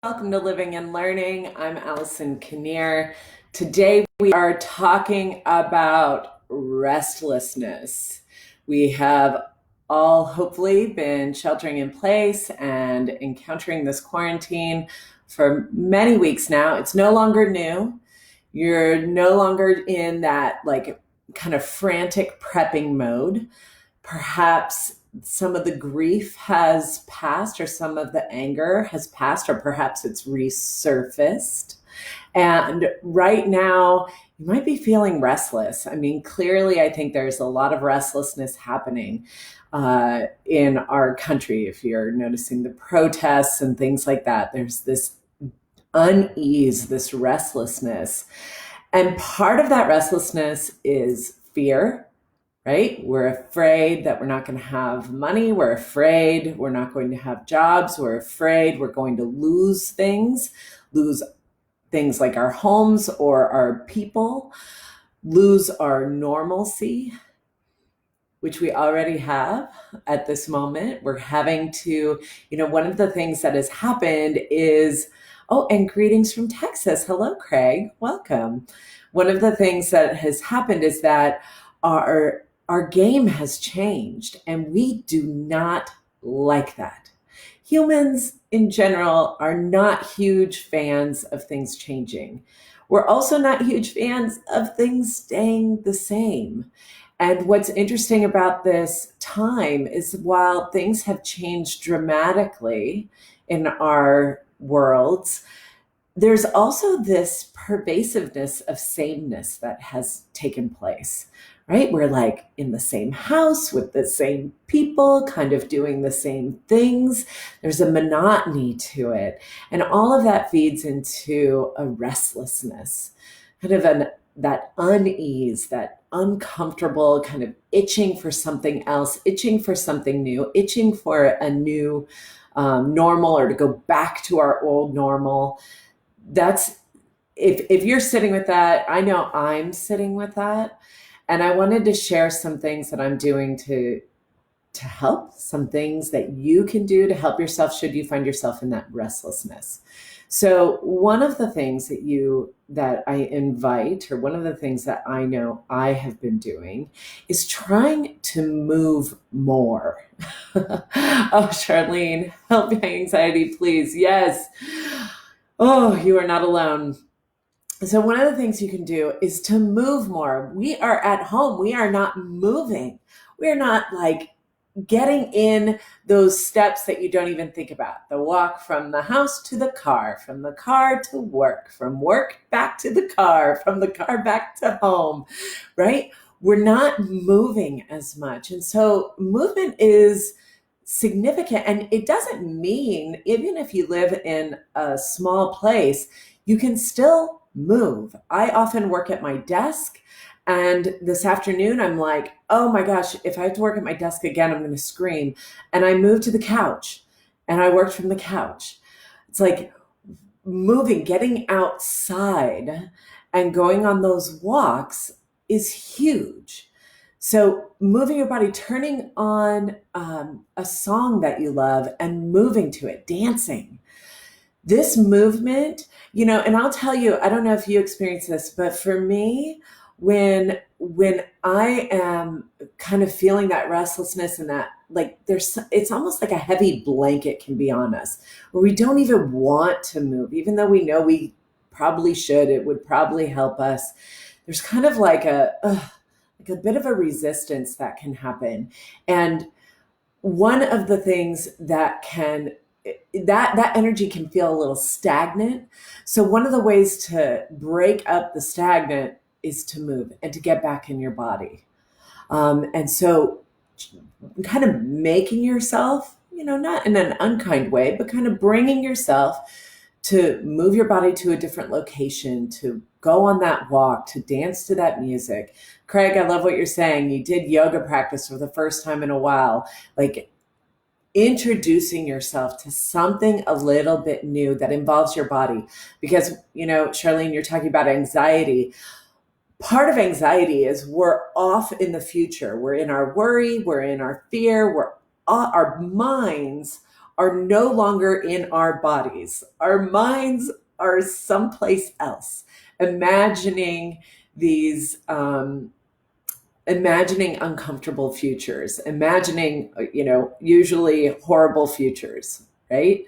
Welcome to Living and Learning. I'm Allison Kinnear. Today we are talking about restlessness. We have all hopefully been sheltering in place and encountering this quarantine for many weeks now. It's no longer new. You're no longer in that kind of frantic prepping mode. Perhaps some of the grief has passed, or some of the anger has passed, or perhaps it's resurfaced. And right now, you might be feeling restless. I mean, clearly, I think there's a lot of restlessness happening in our country. If you're noticing the protests and things like that, there's this unease, this restlessness. And part of that restlessness is fear, right? We're afraid that we're not going to have money. We're afraid we're not going to have jobs. We're afraid we're going to lose things like our homes or our people, lose our normalcy, which we already have at this moment. We're having to, one of the things that has happened is, oh, and greetings from Texas. Hello, Craig. Welcome. One of the things that has happened is that our game has changed, and we do not like that. Humans in general are not huge fans of things changing. We're also not huge fans of things staying the same. And what's interesting about this time is while things have changed dramatically in our worlds, there's also this pervasiveness of sameness that has taken place, right? We're like in the same house with the same people, kind of doing the same things. There's a monotony to it. And all of that feeds into a restlessness, kind of that unease, that uncomfortable kind of itching for something else, itching for something new, itching for a new normal, or to go back to our old normal. That's if you're sitting with that, I know I'm sitting with that. And I wanted to share some things that I'm doing to help, some things that you can do to help yourself should you find yourself in that restlessness. So one of the things that I invite, or one of the things that I know I have been doing, is trying to move more. Oh, Charlene, help my anxiety, please. Yes. Oh, you are not alone. So one of the things you can do is to move more. We are at home. We are not moving. We're not getting in those steps that you don't even think about. The walk from the house to the car, from the car to work, from work back to the car, from the car back to home, right? We're not moving as much. And so movement is significant. And it doesn't mean, even if you live in a small place, you can still move. I often work at my desk, and this afternoon I'm like, oh my gosh, if I have to work at my desk again, I'm going to scream. And I moved to the couch and I worked from the couch. It's like moving, getting outside and going on those walks is huge. So moving your body, turning on a song that you love and moving to it, dancing. This movement, and I'll tell you, I don't know if you experience this, but for me, when I am kind of feeling that restlessness and that it's almost like a heavy blanket can be on us, where we don't even want to move, even though we know we probably should. It would probably help us. There's kind of like a bit of a resistance that can happen. And one of the things that energy can feel a little stagnant. So one of the ways to break up the stagnant is to move and to get back in your body. And so kind of making yourself, not in an unkind way, but kind of bringing yourself to move your body to a different location, to go on that walk, to dance to that music. Craig, I love what you're saying. You did yoga practice for the first time in a while. Introducing yourself to something a little bit new that involves your body. Because, Charlene, you're talking about anxiety. Part of anxiety is we're off in the future. We're in our worry, we're in our fear, our minds are no longer in our bodies. Our minds are someplace else, imagining these, imagining uncomfortable futures, imagining, usually horrible futures, right?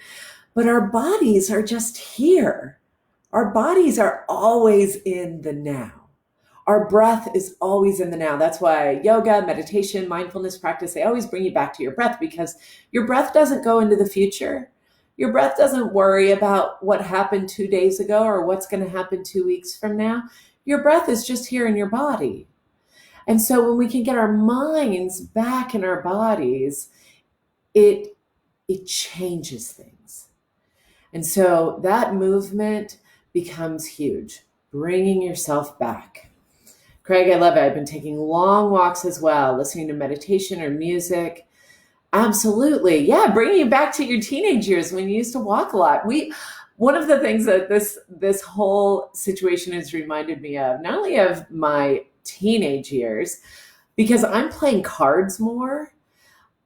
But our bodies are just here. Our bodies are always in the now. Our breath is always in the now. That's why yoga, meditation, mindfulness practice, they always bring you back to your breath, because your breath doesn't go into the future. Your breath doesn't worry about what happened 2 days ago or what's going to happen 2 weeks from now. Your breath is just here in your body. And so when we can get our minds back in our bodies, it changes things. And so that movement becomes huge, bringing yourself back. Craig, I love it. I've been taking long walks as well, listening to meditation or music. Absolutely. Yeah, bringing you back to your teenage years when you used to walk a lot. One of the things that this whole situation has reminded me of, not only of my teenage years, because I'm playing cards more.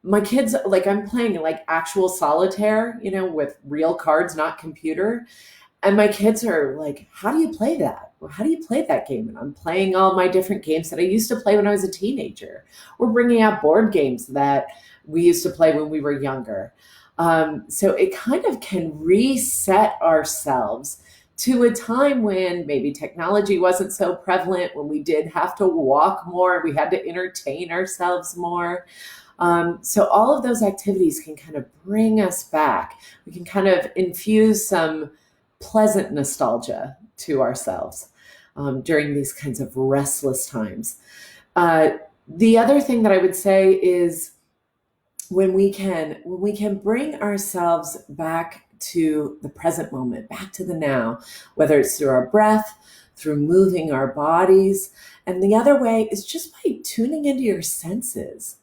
My kids, like, I'm playing like actual solitaire, with real cards, not computer. And my kids are like, how do you play that? How do you play that game? And I'm playing all my different games that I used to play when I was a teenager. We're bringing out board games that we used to play when we were younger. So it kind of can reset ourselves to a time when maybe technology wasn't so prevalent, when we did have to walk more, we had to entertain ourselves more. So all of those activities can kind of bring us back. We can kind of infuse some pleasant nostalgia to ourselves during these kinds of restless times. The other thing that I would say is when we can bring ourselves back to the present moment, back to the now, whether it's through our breath, through moving our bodies. And the other way is just by tuning into your senses.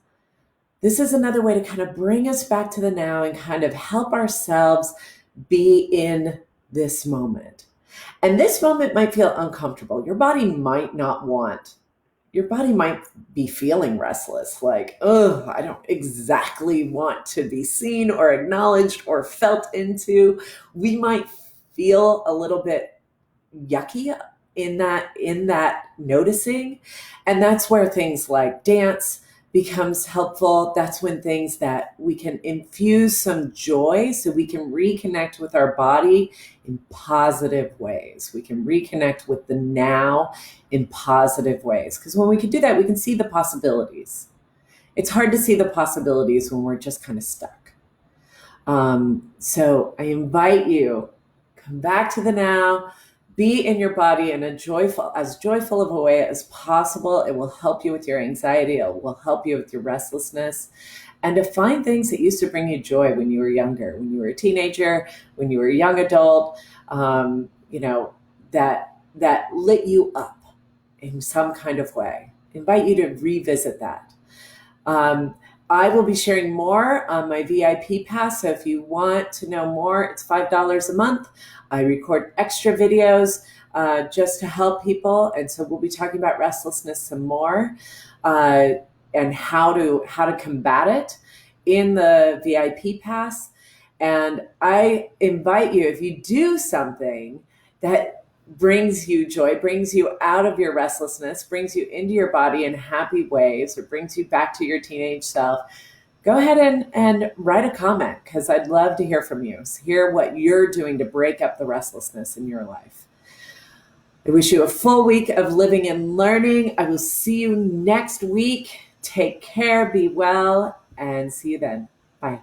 This is another way to kind of bring us back to the now and kind of help ourselves be in this moment. And this moment might feel uncomfortable. Your body might be feeling restless, like, oh, I don't exactly want to be seen or acknowledged or felt into. We might feel a little bit yucky in that noticing. And that's where things like dance becomes helpful. That's when things that we can infuse some joy so we can reconnect with our body in positive ways. We can reconnect with the now in positive ways. Because when we can do that, we can see the possibilities. It's hard to see the possibilities when we're just kind of stuck. So I invite you, come back to the now, be in your body in as joyful of a way as possible. It will help you with your anxiety. It will help you with your restlessness. And to find things that used to bring you joy when you were younger, when you were a teenager, when you were a young adult, that lit you up in some kind of way. I invite you to revisit that. I will be sharing more on my VIP pass. So if you want to know more, it's $5 a month. I record extra videos just to help people. And so we'll be talking about restlessness some more and how to combat it in the VIP pass. And I invite you, if you do something that brings you joy, brings you out of your restlessness, brings you into your body in happy ways, or brings you back to your teenage self, go ahead and write a comment, because I'd love to hear from you, hear what you're doing to break up the restlessness in your life. I wish you a full week of living and learning. I will see you next week. Take care, be well, and see you then. Bye.